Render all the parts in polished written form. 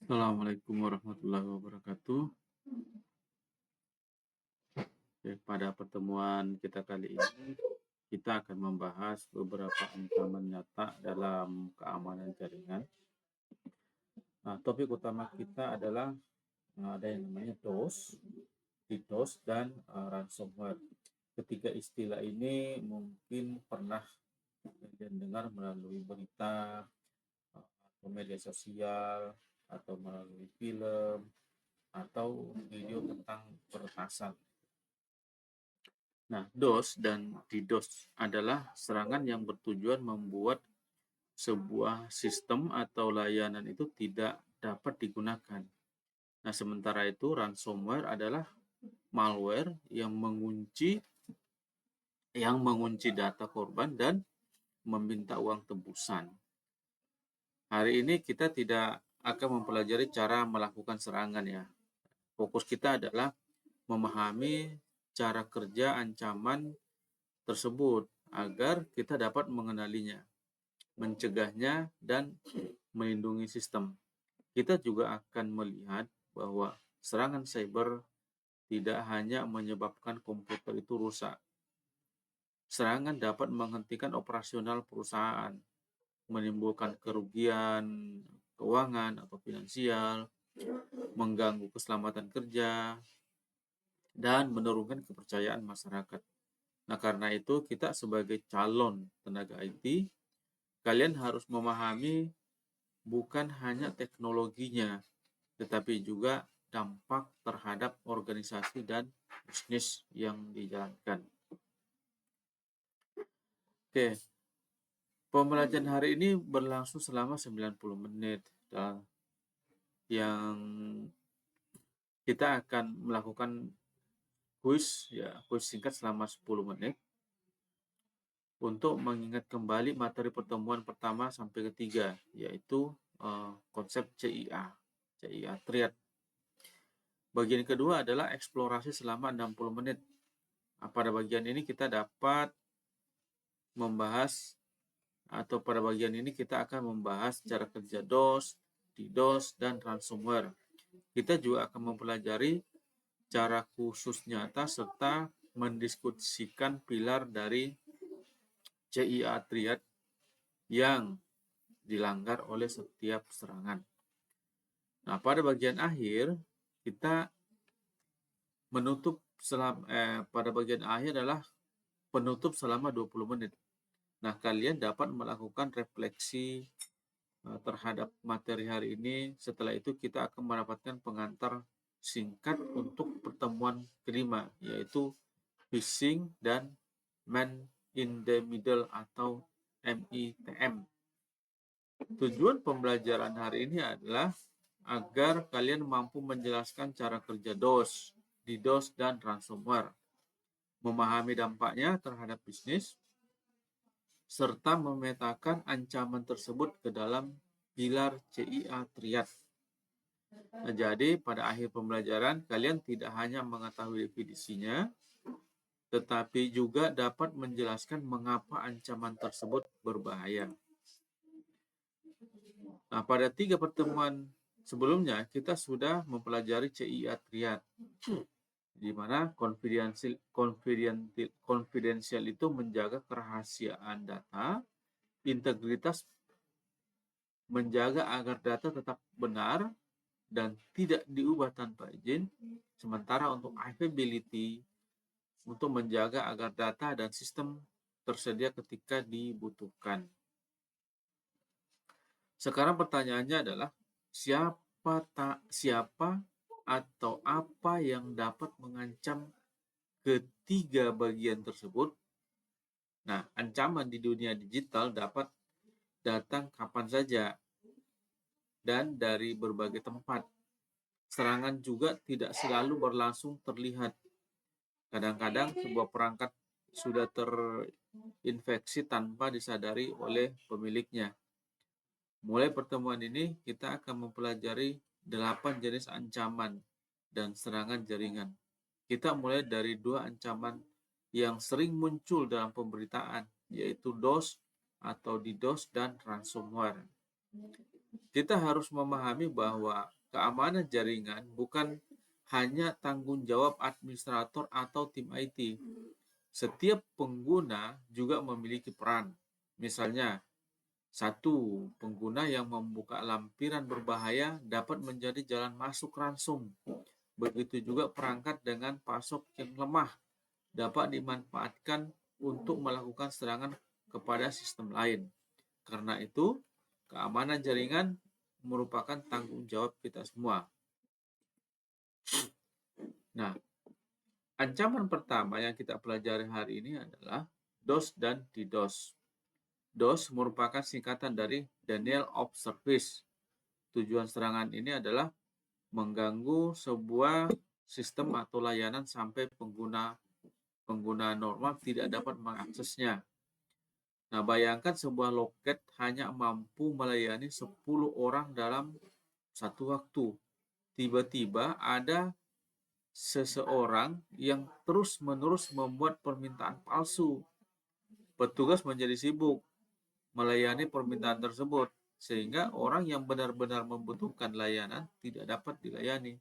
Assalamualaikum warahmatullahi wabarakatuh. Oke, pada pertemuan kita kali ini, kita akan membahas beberapa ancaman nyata dalam keamanan jaringan. Nah, topik utama kita adalah ada yang namanya DOS, DDoS, dan ransomware. Ketiga istilah ini mungkin pernah kalian dengar melalui berita, atau media sosial, atau melalui film, atau video tentang peretasan. Nah, DOS dan DDoS adalah serangan yang bertujuan membuat sebuah sistem atau layanan itu tidak dapat digunakan. Nah, sementara itu ransomware adalah malware yang mengunci data korban dan meminta uang tebusan. Hari ini kita tidak akan mempelajari cara melakukan serangan ya. Fokus kita adalah memahami cara kerja ancaman tersebut agar kita dapat mengenalinya, mencegahnya, dan melindungi sistem. Kita juga akan melihat bahwa serangan cyber tidak hanya menyebabkan komputer itu rusak. Serangan dapat menghentikan operasional perusahaan, menimbulkan kerugian keuangan atau finansial, mengganggu keselamatan kerja, dan menurunkan kepercayaan masyarakat. Nah, karena itu kita sebagai calon tenaga IT, kalian harus memahami bukan hanya teknologinya, tetapi juga dampak terhadap organisasi dan bisnis yang dijalankan. Oke, pembelajaran hari ini berlangsung selama 90 menit yang kita akan melakukan kuis singkat selama 10 menit untuk mengingat kembali materi pertemuan pertama sampai ketiga, yaitu konsep CIA triad. Bagian kedua adalah eksplorasi selama 60 menit. Nah, pada bagian ini kita dapat membahas, atau pada bagian ini kita akan membahas cara kerja DOS, DDoS, dan ransomware. Kita juga akan mempelajari cara khusus nyata serta mendiskusikan pilar dari CIA triad yang dilanggar oleh setiap serangan. Nah, pada bagian akhir kita pada bagian akhir adalah penutup selama 20 menit. Nah, kalian dapat melakukan refleksi terhadap materi hari ini. Setelah itu kita akan mendapatkan pengantar singkat untuk pertemuan kelima, yaitu phishing dan man in the middle atau MITM. Tujuan pembelajaran hari ini adalah agar kalian mampu menjelaskan cara kerja DOS, DDoS, dan ransomware, memahami dampaknya terhadap bisnis, serta memetakan ancaman tersebut ke dalam pilar CIA triad. Nah, jadi pada akhir pembelajaran kalian tidak hanya mengetahui definisinya, tetapi juga dapat menjelaskan mengapa ancaman tersebut berbahaya. Nah, pada 3 pertemuan sebelumnya kita sudah mempelajari CIA triad, di mana confidential itu menjaga kerahasiaan data, integritas menjaga agar data tetap benar dan tidak diubah tanpa izin, sementara untuk availability untuk menjaga agar data dan sistem tersedia ketika dibutuhkan. Sekarang pertanyaannya adalah siapa atau apa yang dapat mengancam ketiga bagian tersebut? Nah, ancaman di dunia digital dapat datang kapan saja dan dari berbagai tempat. Serangan juga tidak selalu berlangsung terlihat. Kadang-kadang sebuah perangkat sudah terinfeksi tanpa disadari oleh pemiliknya. Mulai pertemuan ini, kita akan mempelajari 8 jenis ancaman dan serangan jaringan. Kita mulai dari 2 ancaman yang sering muncul dalam pemberitaan, yaitu DOS atau DDoS dan ransomware. Kita harus memahami bahwa keamanan jaringan bukan hanya tanggung jawab administrator atau tim IT. Setiap pengguna juga memiliki peran. Misalnya, satu pengguna yang membuka lampiran berbahaya dapat menjadi jalan masuk ransum. Begitu juga perangkat dengan password yang lemah dapat dimanfaatkan untuk melakukan serangan kepada sistem lain. Karena itu, keamanan jaringan merupakan tanggung jawab kita semua. Nah, ancaman pertama yang kita pelajari hari ini adalah DOS dan DDoS. DOS merupakan singkatan dari Denial of Service. Tujuan serangan ini adalah mengganggu sebuah sistem atau layanan sampai pengguna normal tidak dapat mengaksesnya. Nah, bayangkan sebuah loket hanya mampu melayani 10 orang dalam satu waktu. Tiba-tiba ada seseorang yang terus-menerus membuat permintaan palsu. Petugas menjadi sibuk melayani permintaan tersebut, sehingga orang yang benar-benar membutuhkan layanan tidak dapat dilayani.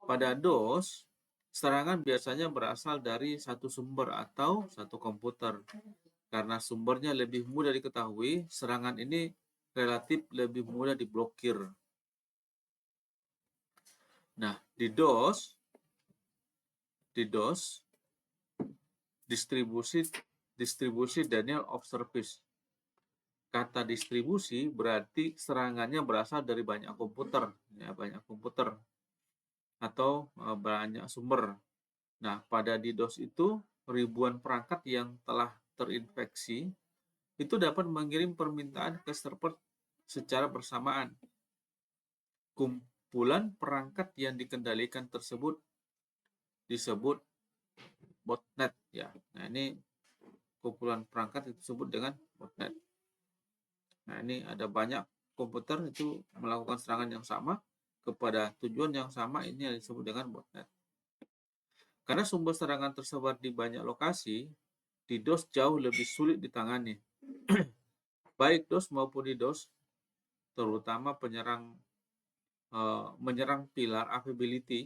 Pada DOS, serangan biasanya berasal dari satu sumber atau satu komputer. Karena sumbernya lebih mudah diketahui, serangan ini relatif lebih mudah diblokir. Nah, di DOS, distribusi Denial of Service. Kata distribusi berarti serangannya berasal dari banyak komputer atau banyak sumber. Nah, pada DDoS itu ribuan perangkat yang telah terinfeksi itu dapat mengirim permintaan ke server secara bersamaan. Kumpulan perangkat yang dikendalikan tersebut disebut botnet ya. Nah, ini kumpulan perangkat disebut dengan botnet. Nah, ini ada banyak komputer itu melakukan serangan yang sama kepada tujuan yang sama, ini yang disebut dengan botnet. Karena sumber serangan tersebar di banyak lokasi, DDoS jauh lebih sulit ditangani. Baik DOS maupun DDoS, terutama menyerang pilar availability,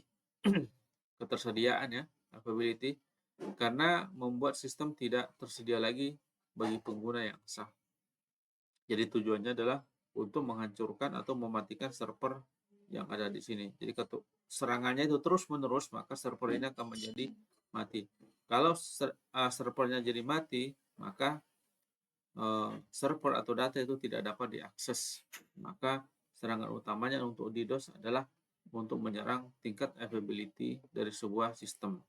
ketersediaan ya, availability, karena membuat sistem tidak tersedia lagi bagi pengguna yang sah. Jadi tujuannya adalah untuk menghancurkan atau mematikan server yang ada di sini. Jadi serangannya itu terus-menerus, maka server ini akan menjadi mati. Kalau servernya jadi mati, maka server atau data itu tidak dapat diakses. Maka serangan utamanya untuk DDoS adalah untuk menyerang tingkat availability dari sebuah sistem.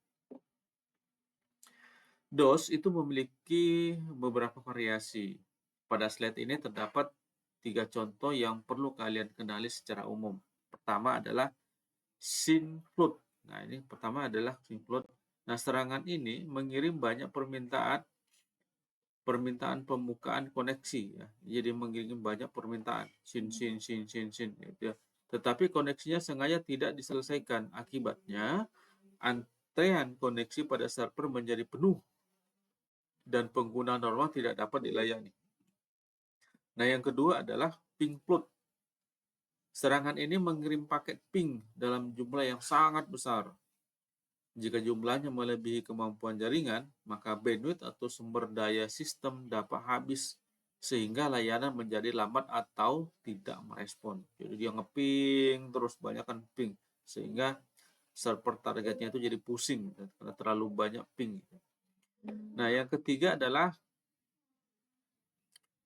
DOS itu memiliki beberapa variasi. Pada slide ini terdapat 3 contoh yang perlu kalian kenali secara umum. Pertama adalah SYNFLOOD. Nah, ini pertama adalah SYNFLOOD. Nah, serangan ini mengirim banyak permintaan pembukaan koneksi ya. Jadi mengirim banyak permintaan sin gitu ya. Tetapi koneksinya sengaja tidak diselesaikan. Akibatnya antrean koneksi pada server menjadi penuh dan pengguna normal tidak dapat dilayani. Nah, yang kedua adalah ping flood. Serangan ini mengirim paket ping dalam jumlah yang sangat besar. Jika jumlahnya melebihi kemampuan jaringan, maka bandwidth atau sumber daya sistem dapat habis sehingga layanan menjadi lambat atau tidak merespon. Jadi dia ngeping terus banyakkan ping sehingga server targetnya itu jadi pusing karena terlalu banyak ping. Nah, yang ketiga adalah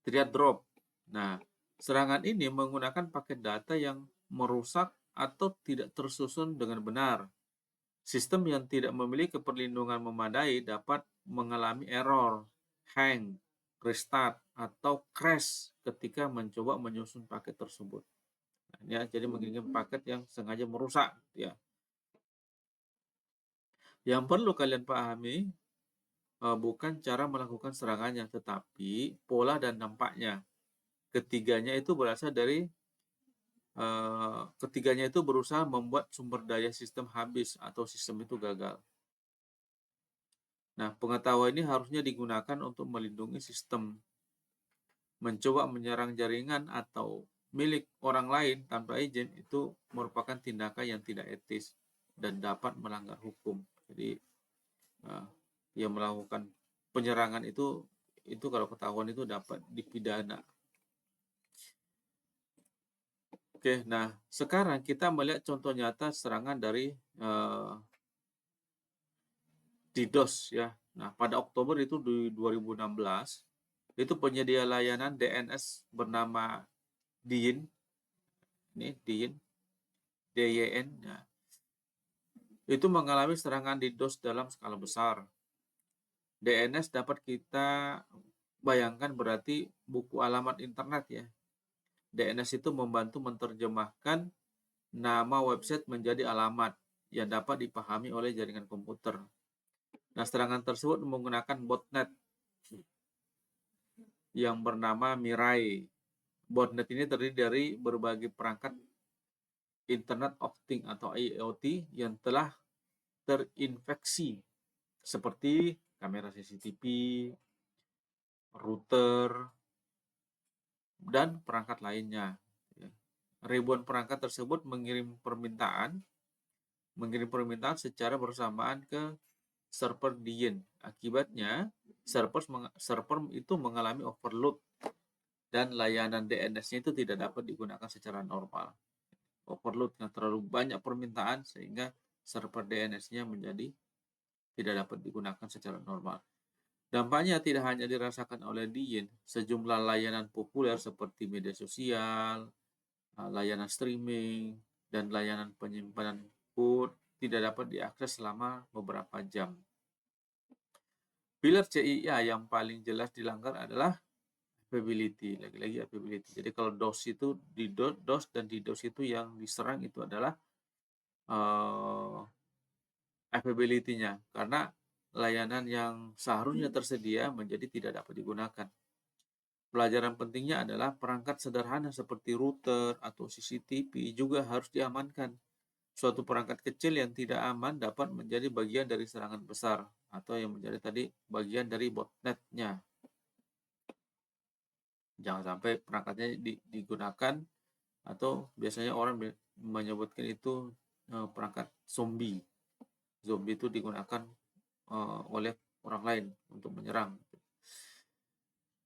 triad drop. Nah, serangan ini menggunakan paket data yang merusak atau tidak tersusun dengan benar. Sistem yang tidak memiliki perlindungan memadai dapat mengalami error, hang, restart, atau crash ketika mencoba menyusun paket tersebut. Nah, ya, jadi mengirim paket yang sengaja merusak. Ya. Yang perlu kalian pahami bukan cara melakukan serangannya, tetapi pola dan dampaknya. Ketiganya itu berusaha membuat sumber daya sistem habis atau sistem itu gagal. Nah, pengetahuan ini harusnya digunakan untuk melindungi sistem, mencoba menyerang jaringan atau milik orang lain tanpa izin itu merupakan tindakan yang tidak etis dan dapat melanggar hukum. Jadi yang melakukan penyerangan itu kalau ketahuan itu dapat dipidana. Oke, nah sekarang kita melihat contoh nyata serangan dari DDoS ya. Nah, pada Oktober itu di 2016 itu penyedia layanan DNS bernama DYN, ini DYN, DYN, ya, itu mengalami serangan DDoS dalam skala besar. DNS dapat kita bayangkan berarti buku alamat internet ya. DNS itu membantu menerjemahkan nama website menjadi alamat yang dapat dipahami oleh jaringan komputer. Nah, serangan tersebut menggunakan botnet yang bernama Mirai. Botnet ini terdiri dari berbagai perangkat Internet of Things atau IoT yang telah terinfeksi seperti kamera CCTV, router, dan perangkat lainnya. Ribuan perangkat tersebut mengirim permintaan secara bersamaan ke server DYN. Akibatnya, server itu mengalami overload dan layanan DNS-nya itu tidak dapat digunakan secara normal. Overload yang terlalu banyak permintaan sehingga server DNS-nya menjadi tidak dapat digunakan secara normal. Dampaknya tidak hanya dirasakan oleh DYN, sejumlah layanan populer seperti media sosial, layanan streaming, dan layanan penyimpanan pun tidak dapat diakses selama beberapa jam. Pilar CIA yang paling jelas dilanggar adalah availability, lagi-lagi availability. Jadi kalau DOS itu DOS dan DDoS itu yang diserang itu adalah availability-nya, karena layanan yang seharusnya tersedia menjadi tidak dapat digunakan. Pelajaran pentingnya adalah perangkat sederhana seperti router atau CCTV juga harus diamankan. Suatu perangkat kecil yang tidak aman dapat menjadi bagian dari serangan besar atau yang menjadi tadi bagian dari botnet-nya. Jangan sampai perangkatnya digunakan atau biasanya orang menyebutkan itu perangkat zombie. Zombie itu digunakan oleh orang lain untuk menyerang.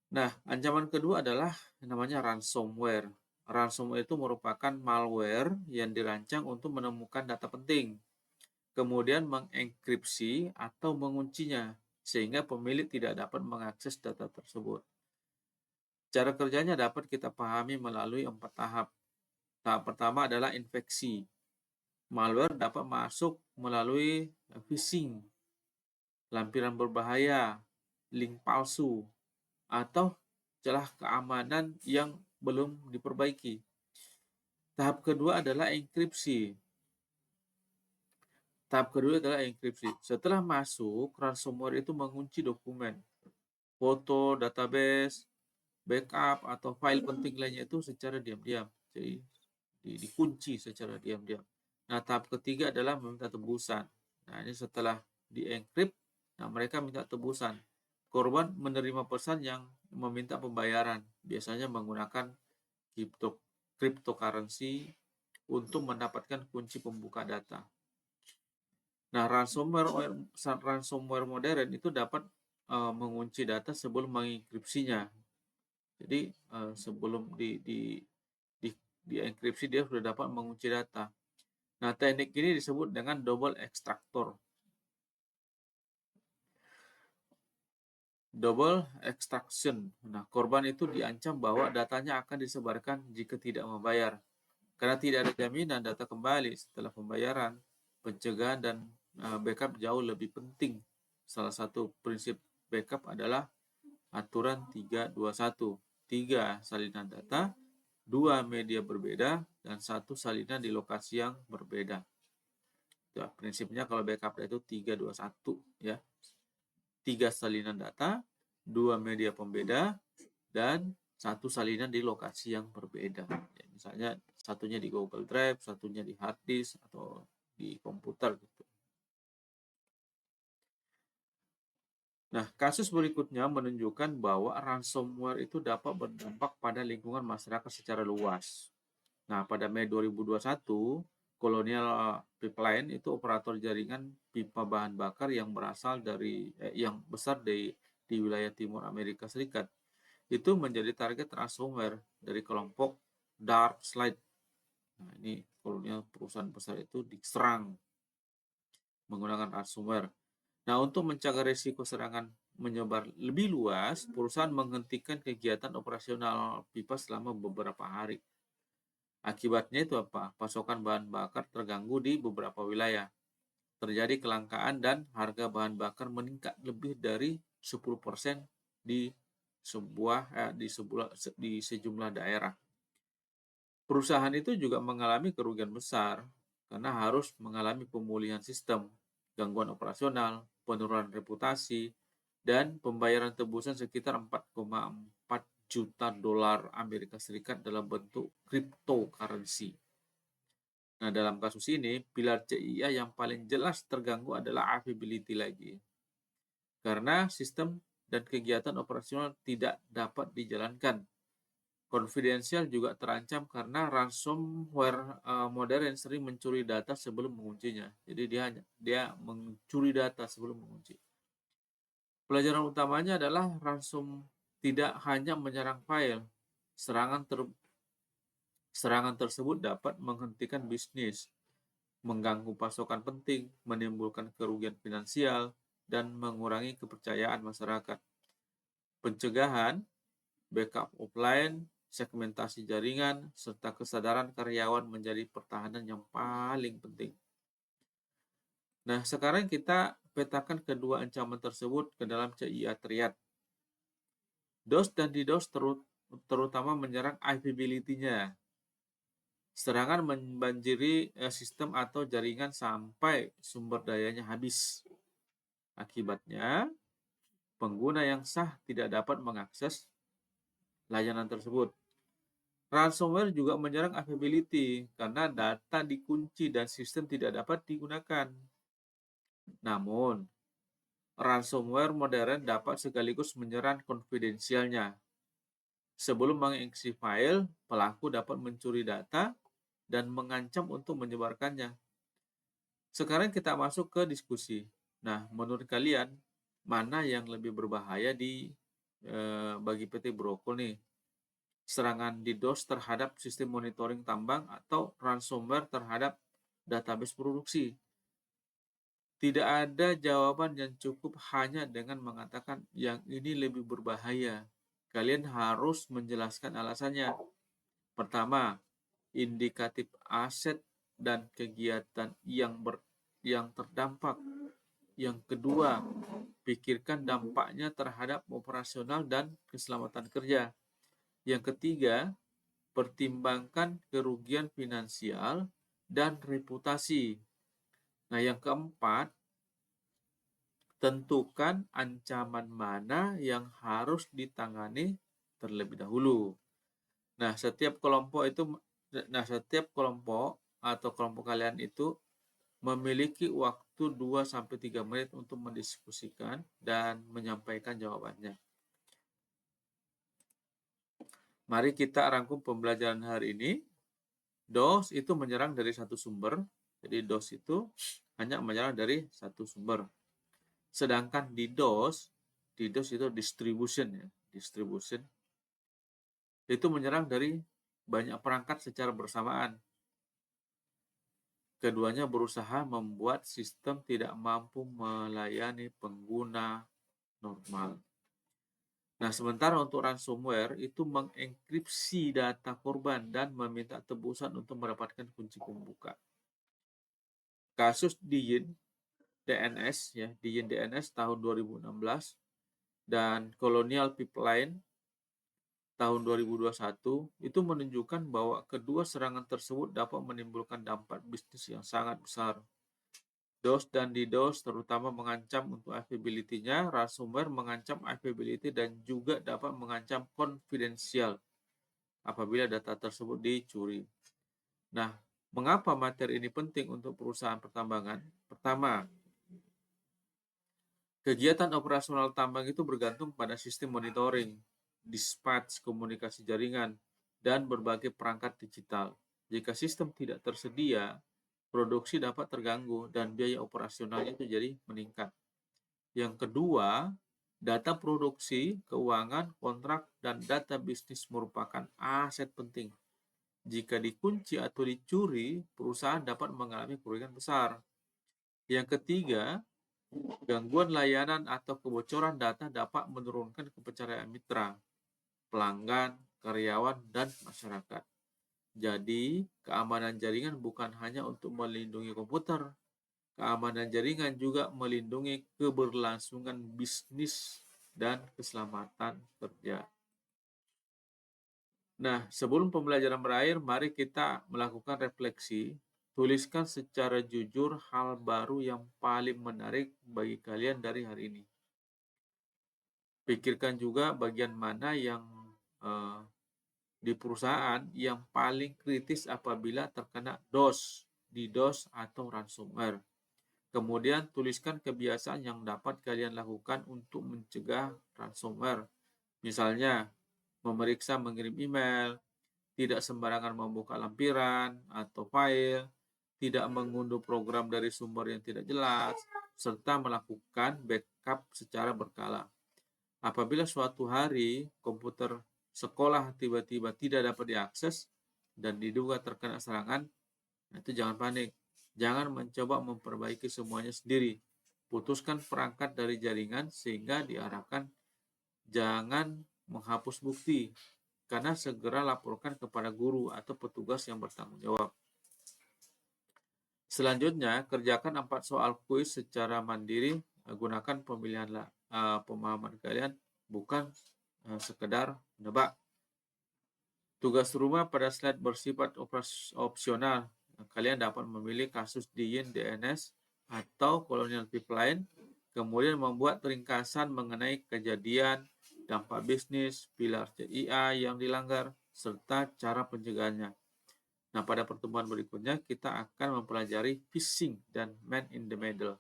Nah, ancaman kedua adalah namanya ransomware. Ransomware itu merupakan malware yang dirancang untuk menemukan data penting, kemudian mengenkripsi atau menguncinya, sehingga pemilik tidak dapat mengakses data tersebut. Cara kerjanya dapat kita pahami melalui 4 tahap. Tahap pertama adalah infeksi. Malware dapat masuk melalui phishing, lampiran berbahaya, link palsu, atau celah keamanan yang belum diperbaiki. Tahap kedua adalah enkripsi. Setelah masuk, ransomware itu mengunci dokumen, foto, database, backup, atau file penting lainnya itu secara diam-diam. Jadi dikunci secara diam-diam. Nah, tahap ketiga adalah meminta tebusan. Nah, ini setelah dienkrip, nah mereka minta tebusan. Korban menerima pesan yang meminta pembayaran, biasanya menggunakan cryptocurrency untuk mendapatkan kunci pembuka data. Nah, ransomware modern itu dapat mengunci data sebelum mengenkripsinya. Jadi sebelum dienkripsi dia sudah dapat mengunci data. Nah, teknik ini disebut dengan double extractor. Double extraction. Nah, korban itu diancam bahwa datanya akan disebarkan jika tidak membayar. Karena tidak ada jaminan data kembali setelah pembayaran, pencegahan dan backup jauh lebih penting. Salah satu prinsip backup adalah aturan 321. 3 salinan data, 2 media berbeda, dan 1 salinan di lokasi yang berbeda. Ya, prinsipnya kalau backup itu 321 ya. 3 salinan data, 2 media pembeda, dan 1 salinan di lokasi yang berbeda. Ya, misalnya satunya di Google Drive, satunya di hard disk atau di komputer gitu. Nah, kasus berikutnya menunjukkan bahwa ransomware itu dapat berdampak pada lingkungan masyarakat secara luas. Nah, pada Mei 2021, Colonial Pipeline itu operator jaringan pipa bahan bakar yang berasal dari yang besar di wilayah timur Amerika Serikat itu menjadi target ransomware dari kelompok Dark Slide. Nah, ini Colonial perusahaan besar itu diserang menggunakan ransomware. Nah, untuk mencegah risiko serangan menyebar lebih luas, perusahaan menghentikan kegiatan operasional pipa selama beberapa hari. Akibatnya itu apa? Pasokan bahan bakar terganggu di beberapa wilayah. Terjadi kelangkaan dan harga bahan bakar meningkat lebih dari 10% di di sejumlah daerah. Perusahaan itu juga mengalami kerugian besar karena harus mengalami pemulihan sistem, gangguan operasional, penurunan reputasi, dan pembayaran tebusan sekitar 4,4 juta dolar Amerika Serikat dalam bentuk cryptocurrency. Nah, dalam kasus ini, pilar CIA yang paling jelas terganggu adalah availability lagi. Karena sistem dan kegiatan operasional tidak dapat dijalankan. Konfidensial juga terancam karena ransomware modern sering mencuri data sebelum menguncinya. Jadi dia mencuri data sebelum mengunci. Pelajaran utamanya adalah ransom tidak hanya menyerang file, serangan tersebut dapat menghentikan bisnis, mengganggu pasokan penting, menimbulkan kerugian finansial, dan mengurangi kepercayaan masyarakat. Pencegahan, backup offline, segmentasi jaringan, serta kesadaran karyawan menjadi pertahanan yang paling penting. Nah, sekarang kita petakan kedua ancaman tersebut ke dalam CIA Triad. DOS dan DDoS terutama menyerang availability-nya. Serangan membanjiri sistem atau jaringan sampai sumber dayanya habis. Akibatnya, pengguna yang sah tidak dapat mengakses layanan tersebut. Ransomware juga menyerang availability karena data dikunci dan sistem tidak dapat digunakan. Namun, ransomware modern dapat sekaligus menyerang konfidensialnya. Sebelum mengeksekusi file, pelaku dapat mencuri data dan mengancam untuk menyebarkannya. Sekarang kita masuk ke diskusi. Nah, menurut kalian, mana yang lebih berbahaya bagi PT Brokol nih? Serangan DDoS terhadap sistem monitoring tambang atau ransomware terhadap database produksi? Tidak ada jawaban yang cukup hanya dengan mengatakan yang ini lebih berbahaya. Kalian harus menjelaskan alasannya. Pertama, indikatif aset dan kegiatan yang terdampak. Yang kedua, pikirkan dampaknya terhadap operasional dan keselamatan kerja. Yang ketiga, pertimbangkan kerugian finansial dan reputasi. Nah, yang keempat, tentukan ancaman mana yang harus ditangani terlebih dahulu. Nah, setiap kelompok atau kelompok kalian itu memiliki waktu 2-3 menit untuk mendiskusikan dan menyampaikan jawabannya. Mari kita rangkum pembelajaran hari ini. DOS itu menyerang dari satu sumber. Jadi DOS itu hanya menyerang dari satu sumber. Sedangkan DDoS itu distribution ya. Distribution itu menyerang dari banyak perangkat secara bersamaan. Keduanya berusaha membuat sistem tidak mampu melayani pengguna normal. Nah, sementara untuk ransomware itu mengenkripsi data korban dan meminta tebusan untuk mendapatkan kunci pembuka. Kasus Diyin DNS tahun 2016 dan Colonial Pipeline tahun 2021 itu menunjukkan bahwa kedua serangan tersebut dapat menimbulkan dampak bisnis yang sangat besar. DOS dan DDoS terutama mengancam untuk availability-nya, ransomware mengancam availability dan juga dapat mengancam konfidensial apabila data tersebut dicuri. Nah, mengapa materi ini penting untuk perusahaan pertambangan? Pertama, Kegiatan operasional tambang itu bergantung pada sistem monitoring, dispatch, komunikasi jaringan, dan berbagai perangkat digital. Jika sistem tidak tersedia, produksi dapat terganggu dan biaya operasionalnya itu jadi meningkat. Yang kedua, data produksi, keuangan, kontrak, dan data bisnis merupakan aset penting. Jika dikunci atau dicuri, perusahaan dapat mengalami kerugian besar. Yang ketiga, gangguan layanan atau kebocoran data dapat menurunkan kepercayaan mitra, pelanggan, karyawan, dan masyarakat. Jadi, keamanan jaringan bukan hanya untuk melindungi komputer, keamanan jaringan juga melindungi keberlangsungan bisnis dan keselamatan kerja. Nah, sebelum pembelajaran berakhir, mari kita melakukan refleksi. Tuliskan secara jujur hal baru yang paling menarik bagi kalian dari hari ini. Pikirkan juga bagian mana yang di perusahaan yang paling kritis apabila terkena DDoS atau ransomware. Kemudian tuliskan kebiasaan yang dapat kalian lakukan untuk mencegah ransomware. Misalnya, memeriksa mengirim email, tidak sembarangan membuka lampiran atau file, tidak mengunduh program dari sumber yang tidak jelas, serta melakukan backup secara berkala. Apabila suatu hari komputer sekolah tiba-tiba tidak dapat diakses dan diduga terkena serangan, itu jangan panik. Jangan mencoba memperbaiki semuanya sendiri. Putuskan perangkat dari jaringan sehingga diarahkan jangan menghapus bukti, karena segera laporkan kepada guru atau petugas yang bertanggung jawab. Selanjutnya, kerjakan 4 soal kuis secara mandiri. Gunakan pemilihan pemahaman kalian, bukan sekedar menebak. Tugas rumah pada slide bersifat opsional. Kalian dapat memilih kasus Diyin DNS atau Colonial Pipeline, kemudian membuat ringkasan mengenai kejadian, dampak bisnis, pilar CIA yang dilanggar, serta cara pencegahannya. Nah, pada pertemuan berikutnya kita akan mempelajari phishing dan man in the middle.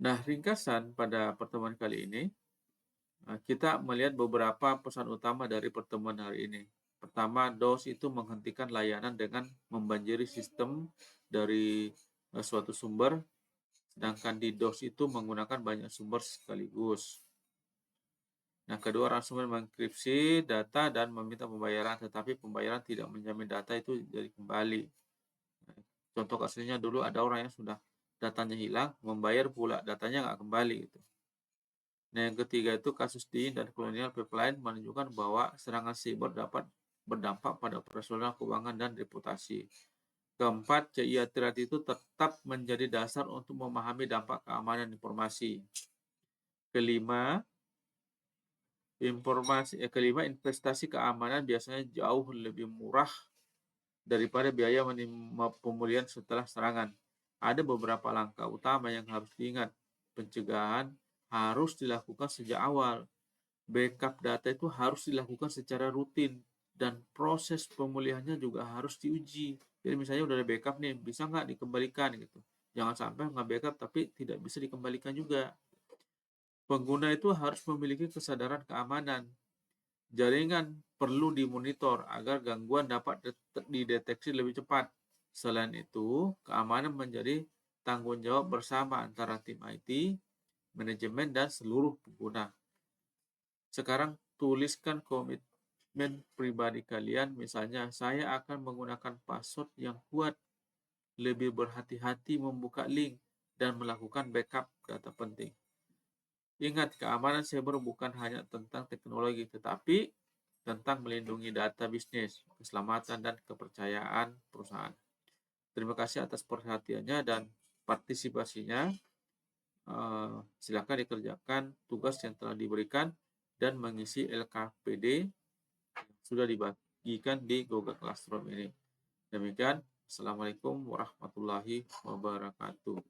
Nah, ringkasan pada pertemuan kali ini, kita melihat beberapa pesan utama dari pertemuan hari ini. Pertama, DOS itu menghentikan layanan dengan membanjiri sistem dari suatu sumber, sedangkan DDoS itu menggunakan banyak sumber sekaligus. Nah, kedua, ransomware mengenkripsi data dan meminta pembayaran, tetapi pembayaran tidak menjamin data itu jadi kembali. Contoh kasusnya dulu ada orang yang sudah datanya hilang, membayar pula datanya nggak kembali gitu. Nah, yang ketiga itu kasus Diyin dan Colonial Pipeline menunjukkan bahwa serangan siber dapat berdampak pada operasional keuangan dan reputasi. Keempat, CIA Threat itu tetap menjadi dasar untuk memahami dampak keamanan informasi. Kelima, investasi keamanan biasanya jauh lebih murah daripada biaya pemulihan setelah serangan. Ada beberapa langkah utama yang harus diingat. Pencegahan harus dilakukan sejak awal. Backup data itu harus dilakukan secara rutin dan proses pemulihannya juga harus diuji. Jadi misalnya udah ada backup nih, bisa nggak dikembalikan gitu. Jangan sampai nggak backup tapi tidak bisa dikembalikan juga. Pengguna itu harus memiliki kesadaran keamanan. Jaringan perlu dimonitor agar gangguan dapat dideteksi lebih cepat. Selain itu, keamanan menjadi tanggung jawab bersama antara tim IT, manajemen, dan seluruh pengguna. Sekarang tuliskan komitmen pribadi kalian, misalnya saya akan menggunakan password yang kuat, lebih berhati-hati membuka link, dan melakukan backup data penting. Ingat, keamanan cyber bukan hanya tentang teknologi, tetapi tentang melindungi data bisnis, keselamatan, dan kepercayaan perusahaan. Terima kasih atas perhatiannya dan partisipasinya. Silakan dikerjakan tugas yang telah diberikan dan mengisi LKPD sudah dibagikan di Google Classroom ini. Demikian, Assalamualaikum warahmatullahi wabarakatuh.